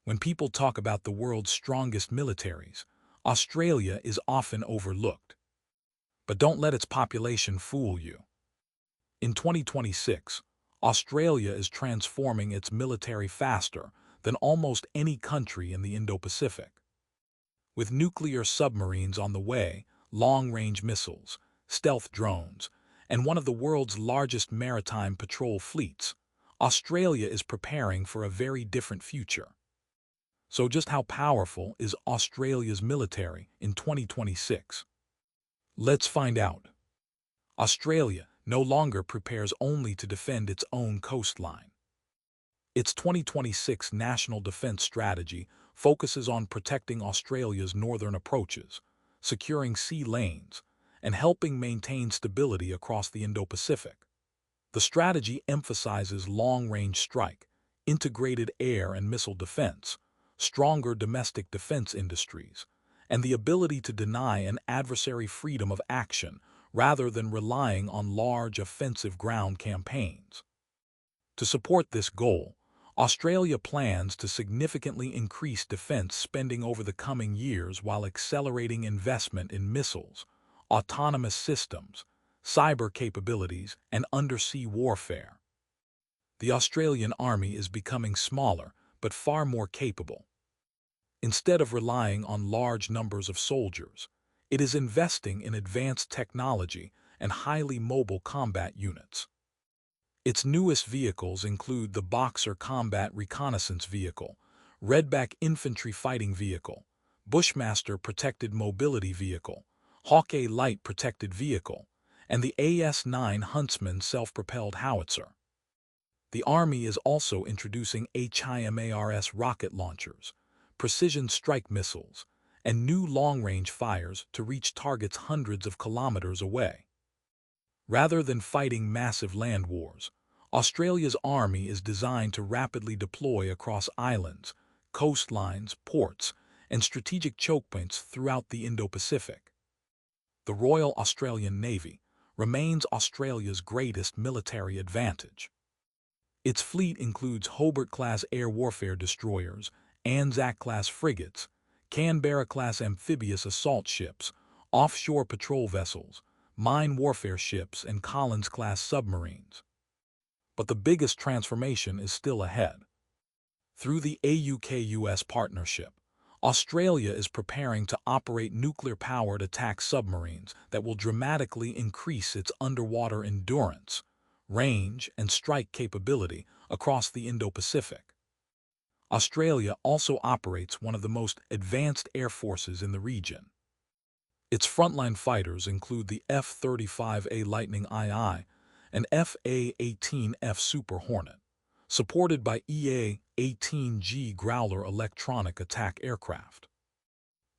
When people talk about the world's strongest militaries, Australia is often overlooked. But don't let its population fool you. In 2026, Australia is transforming its military faster than almost any country in the Indo-Pacific. With nuclear submarines on the way, long-range missiles, stealth drones, and one of the world's largest maritime patrol fleets, Australia is preparing for a very different future. So just how powerful is Australia's military in 2026? Let's find out. Australia no longer prepares only to defend its own coastline. Its 2026 National Defence Strategy focuses on protecting Australia's northern approaches, securing sea lanes, and helping maintain stability across the Indo-Pacific. The strategy emphasizes long-range strike, integrated air and missile defense, stronger domestic defense industries, and the ability to deny an adversary freedom of action rather than relying on large offensive ground campaigns. To support this goal, Australia plans to significantly increase defense spending over the coming years while accelerating investment in missiles, autonomous systems, cyber capabilities, and undersea warfare. The Australian Army is becoming smaller but far more capable. Instead of relying on large numbers of soldiers, it is investing in advanced technology and highly mobile combat units. Its newest vehicles include the Boxer Combat Reconnaissance Vehicle, Redback Infantry Fighting Vehicle, Bushmaster Protected Mobility Vehicle, Hawkeye Light Protected Vehicle, and the AS-9 Huntsman Self-Propelled Howitzer. The Army is also introducing HIMARS rocket launchers, precision strike missiles, and new long-range fires to reach targets hundreds of kilometers away. Rather than fighting massive land wars, Australia's army is designed to rapidly deploy across islands, coastlines, ports, and strategic choke points throughout the Indo-Pacific. The Royal Australian Navy remains Australia's greatest military advantage. Its fleet includes Hobart-class air warfare destroyers, Anzac-class frigates, Canberra-class amphibious assault ships, offshore patrol vessels, mine warfare ships, and Collins-class submarines. But the biggest transformation is still ahead. Through the AUKUS partnership, Australia is preparing to operate nuclear-powered attack submarines that will dramatically increase its underwater endurance, range, and strike capability across the Indo-Pacific. Australia also operates one of the most advanced air forces in the region. Its frontline fighters include the F-35A Lightning II and F/A-18F Super Hornet, supported by EA-18G Growler electronic attack aircraft.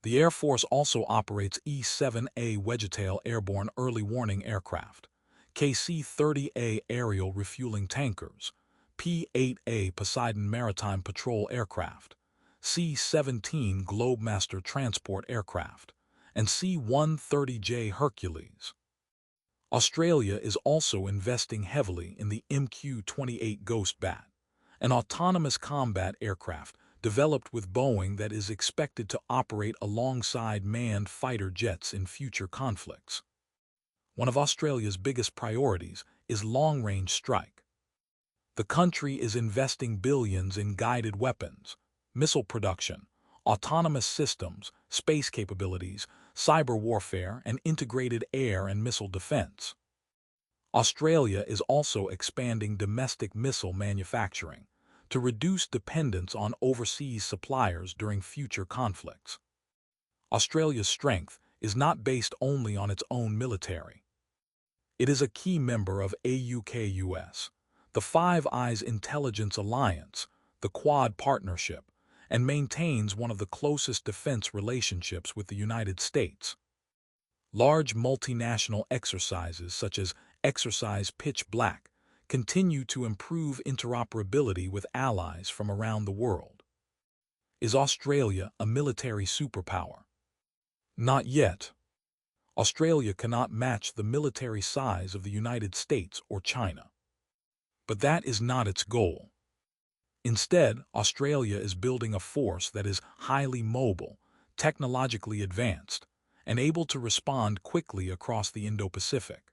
The Air Force also operates E-7A Wedgetail airborne early warning aircraft, KC-30A aerial refueling tankers, P-8A Poseidon maritime patrol aircraft, C-17 Globemaster transport aircraft, and C-130J Hercules. Australia is also investing heavily in the MQ-28 Ghost Bat, an autonomous combat aircraft developed with Boeing that is expected to operate alongside manned fighter jets in future conflicts. One of Australia's biggest priorities is long-range strike. The country is investing billions in guided weapons, missile production, autonomous systems, space capabilities, cyber warfare, and integrated air and missile defense. Australia is also expanding domestic missile manufacturing to reduce dependence on overseas suppliers during future conflicts. Australia's strength is not based only on its own military. It is a key member of AUKUS, the Five Eyes Intelligence Alliance, the Quad Partnership, and maintains one of the closest defense relationships with the United States. Large multinational exercises such as Exercise Pitch Black continue to improve interoperability with allies from around the world. Is Australia a military superpower? Not yet. Australia cannot match the military size of the United States or China. But that is not its goal. Instead, Australia is building a force that is highly mobile, technologically advanced, and able to respond quickly across the Indo-Pacific.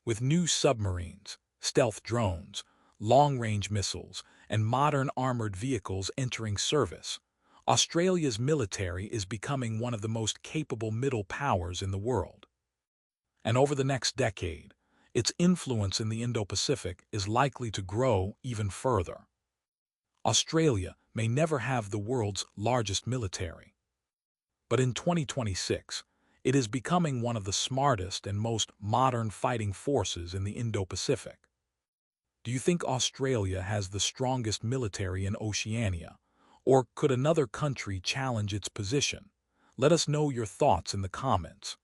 With new submarines, stealth drones, long-range missiles, and modern armored vehicles entering service, Australia's military is becoming one of the most capable middle powers in the world. And over the next decade, its influence in the Indo-Pacific is likely to grow even further. Australia may never have the world's largest military, but in 2026, it is becoming one of the smartest and most modern fighting forces in the Indo-Pacific. Do you think Australia has the strongest military in Oceania, or could another country challenge its position? Let us know your thoughts in the comments.